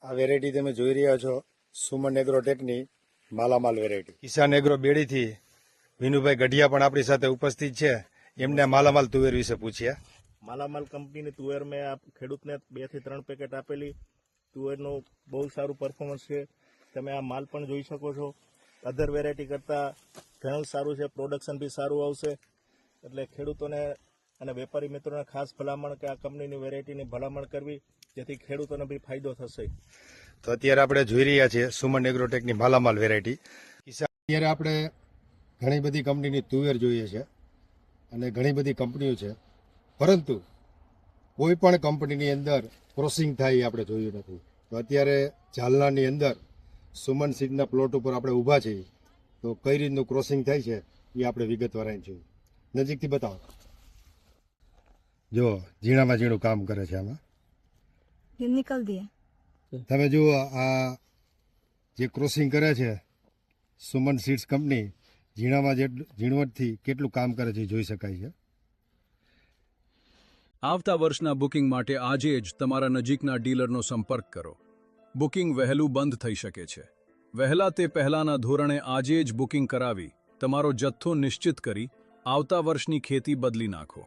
આ વેરાયટી તમે જોઈ રહ્યા છો સુમન એગ્રોટેકની માલામાલ વેરાયટી. કિસાન એગ્રો બેડીથી વિનુભાઈ ગઢિયા પણ આપણી સાથે ઉપસ્થિત છે. એમને માલામાલ તુવેર વિશે પૂછ્યા. માલામાલ કંપનીની તુવેર મેં આ ખેડૂતને 2 થી 3 પેકેટ આપેલી. તુવેરનું બહુ સારું પરફોર્મન્સ છે. તમે આ માલ પણ જોઈ શકો છો. અધર વેરાયટી કરતાં ઘણું સારું છે. પ્રોડક્શન બી સારું આવશે. એટલે ખેડૂતોને અને વેપારી મિત્રોને ખાસ ભલામણ કે આ કંપનીની વેરાયટીની ભલામણ કરવી, જેથી ખેડૂતોને બી ફાયદો થશે. તો અત્યારે આપણે જોઈ રહ્યા છીએ સુમન એગ્રોટેકની માલામાલ વેરાયટી. અત્યારે આપણે ઘણી બધી કંપનીની તુવેર જોઈએ છે અને ઘણી બધી કંપનીઓ છે, પરંતુ કોઈ પણ કંપનીની અંદર ક્રોસિંગ થાય એ આપણે જોયું નથી. તો અત્યારે જાલનાની અંદર સુમન સીડના પ્લોટ ઉપર આપણે ઊભા છીએ. તો કઈ રીતનું ક્રોસિંગ થાય છે એ આપણે વિગતવાર જોઈએ. નજીકથી બતાવો. જો ઝીણામાં ઝીણું કામ કરે છે આમાં. ये निकल दिया। તમે જુઓ આ જે ક્રોસિંગ કરે છે સુમન સીડ્સ કંપની, ઝીણામાં ઝીણવટથી કેટલું કામ કરે છે એ જોઈ શકાય છે. આવતા વર્ષના બુકિંગ માટે આજે જ તમારા નજીકના ડીલરનો સંપર્ક કરો. બુકિંગ વહેલું બંધ થઈ શકે છે. વહેલા તે પહેલાના ધોરણે આજે જ બુકિંગ કરાવી તમારો જથ્થો નિશ્ચિત કરી આવતા વર્ષની ખેતી બદલી નાખો.